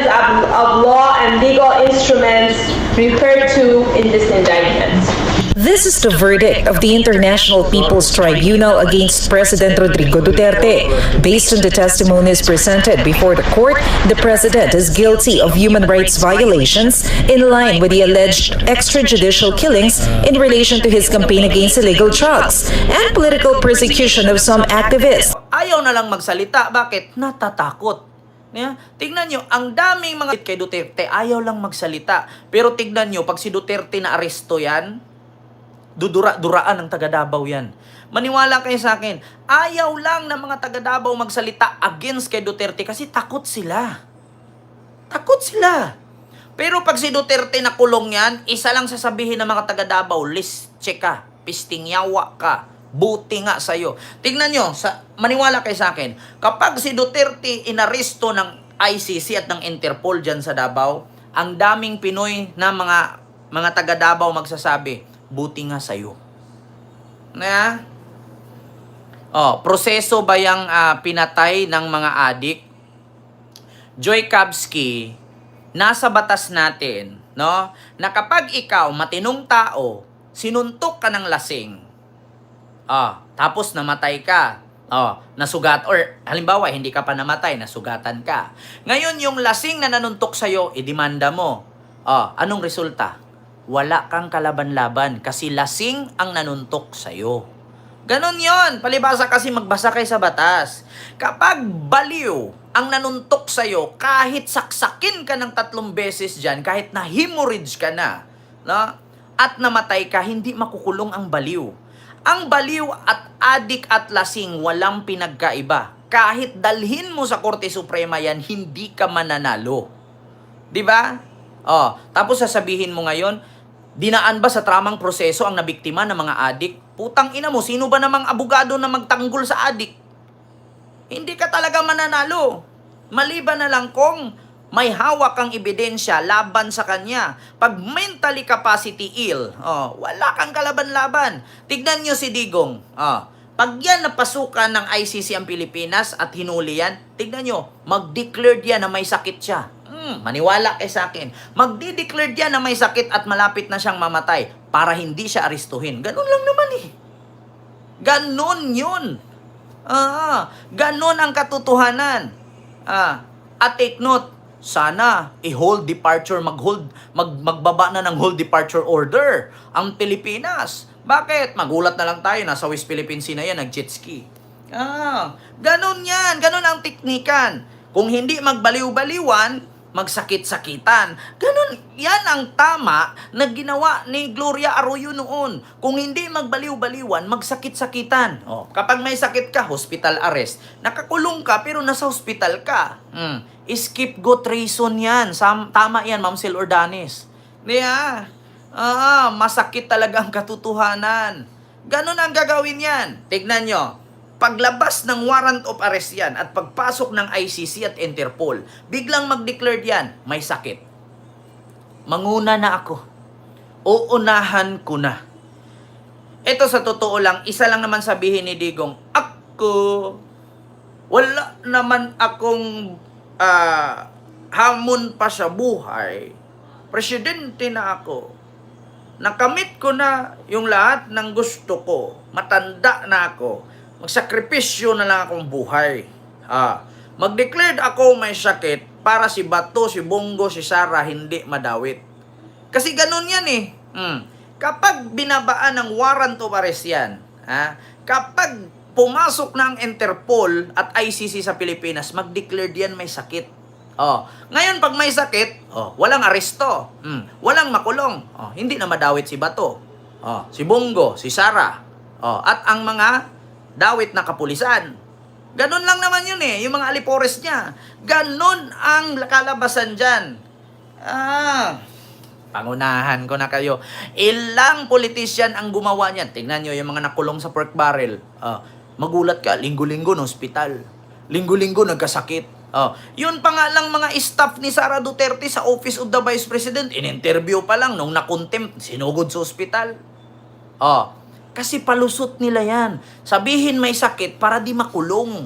violations of law and legal instruments referred to in this indictment. This is the verdict of the International People's Tribunal against President Rodrigo Duterte. Based on the testimonies presented before the court, the president is guilty of human rights violations in line with the alleged extrajudicial killings in relation to his campaign against illegal drugs and political persecution of some activists. Ayaw na lang magsalita. Bakit? Natatakot. Yeah? Tignan nyo, ang daming mga kay Duterte, ayaw lang magsalita. Pero tignan nyo, pag si Duterte na aresto yan, dudura-duraan ng taga Davao yan. Maniwala kayo sa akin, ayaw lang ng mga taga Davao magsalita against kay Duterte kasi takot sila. Takot sila. Pero pag si Duterte nakulong yan, isa lang sasabihin ng mga taga Davao, listche ka, pistingyawa ka, buti nga sa'yo. Tignan nyo, maniwala kayo sa akin, kapag si Duterte inaresto ng ICC at ng Interpol dyan sa Davao, ang daming Pinoy na mga taga Davao magsasabi, buti nga sa'yo. Na? Proseso ba yung pinatay ng mga adik? Joy Kabski, nasa batas natin, no? Na kapag ikaw, matinong tao, sinuntok ka ng lasing, tapos namatay ka, nasugat, or halimbawa, hindi ka pa namatay, nasugatan ka. Ngayon, yung lasing na nanuntok sa'yo, idemanda mo. Anong resulta? Wala kang kalaban-laban kasi lasing ang nanuntok sa'yo. Ganon yon. Palibasa kasi magbasa kayo sa batas. Kapag baliw ang nanuntok sa'yo, kahit saksakin ka ng 3 beses dyan, kahit na hemorrhage ka na, no? At namatay ka, hindi makukulong ang baliw. Ang baliw at adik at lasing walang pinagkaiba. Kahit dalhin mo sa Korte Suprema yan, hindi ka mananalo. Diba? Tapos sasabihin mo ngayon, dinaan ba sa tramang proseso ang nabiktima ng mga adik? Putang ina mo, sino ba namang abogado na magtanggol sa adik? Hindi ka talaga mananalo. Maliban na lang kung may hawak kang ebidensya laban sa kanya. Pag mentally capacity ill, wala kang kalaban-laban. Tignan nyo si Digong. Pag yan napasukan ng ICC ang Pilipinas at hinuli yan, tignan nyo, mag-declared yan na may sakit siya. Maniwala kayo sa akin. Magdi-declare yan na may sakit at malapit na siyang mamatay para hindi siya aristuhin. Ganun lang naman eh. Ganun yun. Ganun ang katotohanan. At take note, sana i-hold departure, magbaba na ng hold departure order ang Pilipinas. Bakit? Magulat na lang tayo, nasa West Philippine Sea na yan, nag-jet ski. Ganun yan. Ganun ang teknikan. Kung hindi magbaliw-baliwan, magsakit-sakitan. Ganun, yan ang tama na ginawa ni Gloria Arroyo noon. Kung hindi magbaliw-baliwan, magsakit-sakitan. Kapag may sakit ka, hospital arrest. Nakakulong ka, pero nasa hospital ka. Scapegoat reason yan. Tama yan, Ma'am Sil Ordanes. Masakit talaga ang katotohanan. Ganun ang gagawin yan. Tignan nyo. Paglabas ng warrant of arrest yan at pagpasok ng ICC at Interpol, biglang mag-declare yan, may sakit. Manguna na ako. Uunahan ko na. Ito sa totoo lang, isa lang naman sabihin ni Digong, wala naman akong hamon pa sa buhay. Presidente na ako. Nakamit ko na yung lahat ng gusto ko. Matanda na ako. Magsakripisyo na lang akong buhay. Mag-declared ako may sakit para si Bato, si Bongo, si Sara hindi madawit. Kasi ganun yan eh. Kapag binabaan ng warrant of arrest yan, kapag pumasok ng Interpol at ICC sa Pilipinas, mag-declared yan may sakit. Ngayon pag may sakit, walang aresto, walang makulong, hindi na madawit si Bato, si Bongo, si Sara, at ang mga dawit na kapulisan. Ganon lang naman yun eh, yung mga alipores niya. Ganon ang kalabasan dyan. Pangunahan ko na kayo. Ilang politician ang gumawa niyan. Tingnan nyo yung mga nakulong sa pork barrel. Magulat ka, linggo-linggo no hospital. Linggo-linggo nagkasakit. Yun pa nga lang mga staff ni Sara Duterte sa Office of the Vice President, in-interview pa lang nung nakontempt, sinugod sa ospital. Kasi palusot nila yan. Sabihin may sakit para di makulong.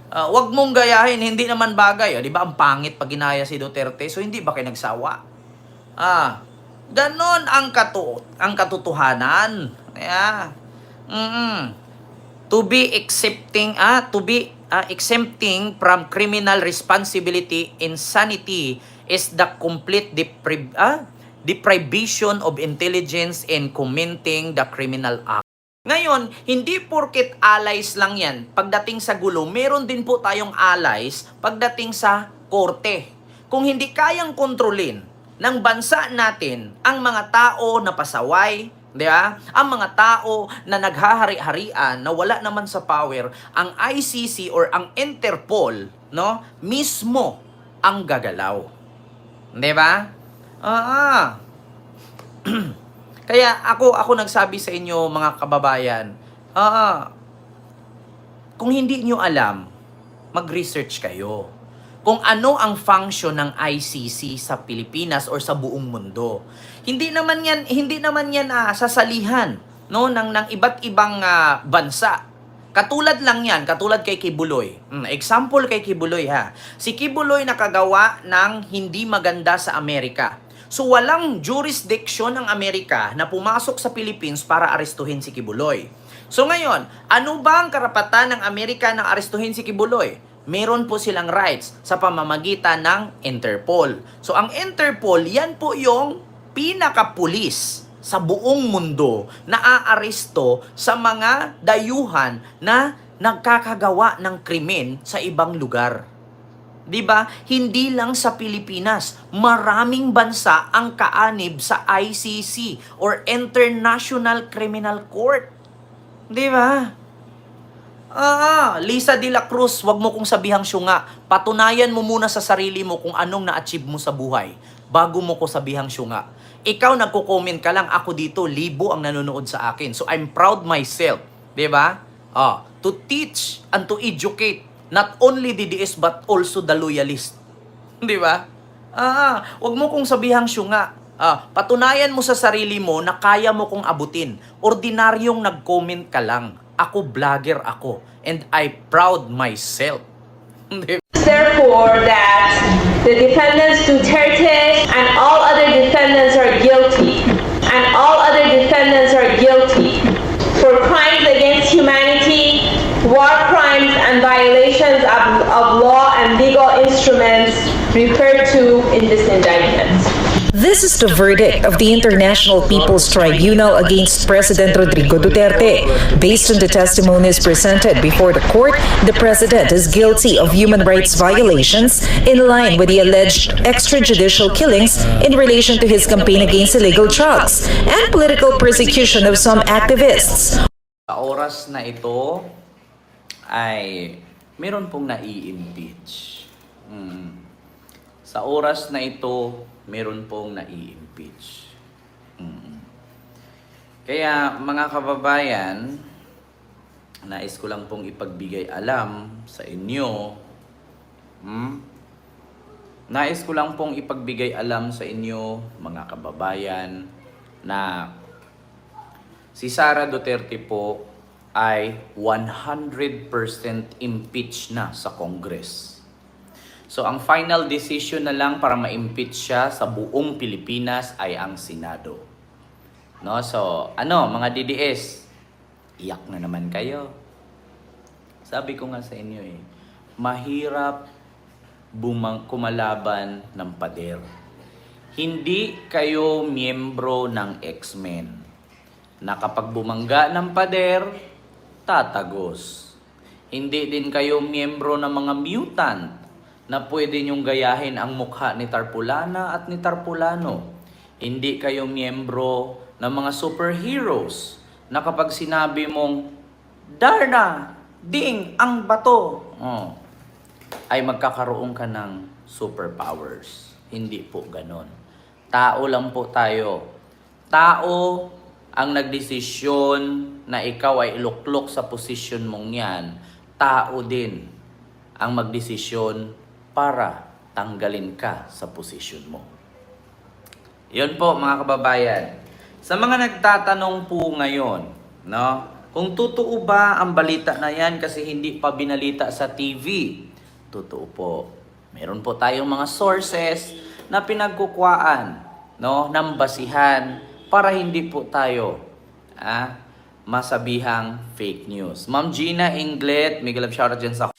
Wag mong gayahin, hindi naman bagay. Di ba ang pangit pag ginaya si Duterte? So hindi ba kayo nagsawa? Ganon ang katotohanan. Yeah. To be exempting from criminal responsibility, insanity is the complete deprivation of intelligence in committing the criminal act. Ngayon, hindi porket allies lang yan. Pagdating sa gulo, meron din po tayong allies pagdating sa korte. Kung hindi kayang kontrolin ng bansa natin ang mga tao na pasaway, di ba? Ang mga tao na naghahari-harian na wala naman sa power, ang ICC or ang Interpol, no, mismo ang gagalaw. Di ba? Kaya ako nagsabi sa inyo mga kababayan, kung hindi nyo alam, mag-research kayo. Kung ano ang function ng ICC sa Pilipinas or sa buong mundo. Hindi naman yan sasalihan no ng iba't ibang bansa. Katulad lang yan, katulad kay Kibuloy. Example kay Kibuloy ha. Si Kibuloy nakagawa ng hindi maganda sa Amerika. So walang jurisdiction ng Amerika na pumasok sa Philippines para arestuhin si Kibuloy. So ngayon, ano ba ang karapatan ng Amerika na arestuhin si Kibuloy? Meron po silang rights sa pamamagitan ng Interpol. So ang Interpol, yan po yung pinakapulis sa buong mundo na aaresto sa mga dayuhan na nagkakagawa ng krimen sa ibang lugar. 'Di ba? Hindi lang sa Pilipinas, maraming bansa ang kaanib sa ICC or International Criminal Court. 'Di ba? Lisa de la Cruz, wag mo kong sabihang syunga. Patunayan mo muna sa sarili mo kung anong na-achieve mo sa buhay bago mo ko sabihang syunga. Ikaw nagko-comment ka lang, ako dito, libo ang nanonood sa akin. So I'm proud myself, 'di ba? To teach and to educate not only DDS but also the loyalist. Di ba? Wag mo kong sabihang syunga. Patunayan mo sa sarili mo na kaya mo kong abutin. Ordinaryong nag-comment ka lang. Ako vlogger ako. And I proud myself. Therefore, that the defendants Duterte and all other defendants are guilty. And all other defendants are guilty for crimes against humanity, war crimes and violations of law and legal instruments referred to in this indictment. This is the verdict of the International People's Tribunal against President Rodrigo Duterte. Based on the testimonies presented before the court, the president is guilty of human rights violations in line with the alleged extrajudicial killings in relation to his campaign against illegal drugs and political persecution of some activists. Sa oras na ito ay meron pong nai-impeach. Sa oras na ito, meron pong nai-impeach. Kaya mga kababayan, nais ko lang pong ipagbigay alam sa inyo. Nais ko lang pong ipagbigay alam sa inyo, mga kababayan, na si Sara Duterte po ay 100% impeached na sa Congress. So ang final decision na lang para ma-impeach siya sa buong Pilipinas ay ang Senado. No? So mga DDS, iyak na naman kayo. Sabi ko nga sa inyo mahirap kumalaban ng pader. Hindi kayo miyembro ng X-Men na kapag bumangga ng pader, tatagos. Hindi din kayo miyembro ng mga mutant na pwede niyong gayahin ang mukha ni Tarpulana at ni Tarpulano. Hindi kayo miyembro ng mga superheroes na kapag sinabi mong, Darna, ding, ang bato, ay magkakaroon ka ng superpowers. Hindi po ganon. Tao lang po tayo. Tao ang nagdesisyon na ikaw ay iluklok sa posisyon mong yan. Tao din ang magdesisyon para tanggalin ka sa posisyon mo. Yun po mga kababayan. Sa mga nagtatanong po ngayon, no? Kung totoo ba ang balita na yan kasi hindi pa binalita sa TV? Totoo po. Meron po tayong mga sources na pinagkukuhaan, no, ng basihan para hindi po tayo masabihang fake news. Ma'am Gina Inglet, Miguel, shoutout dyan sa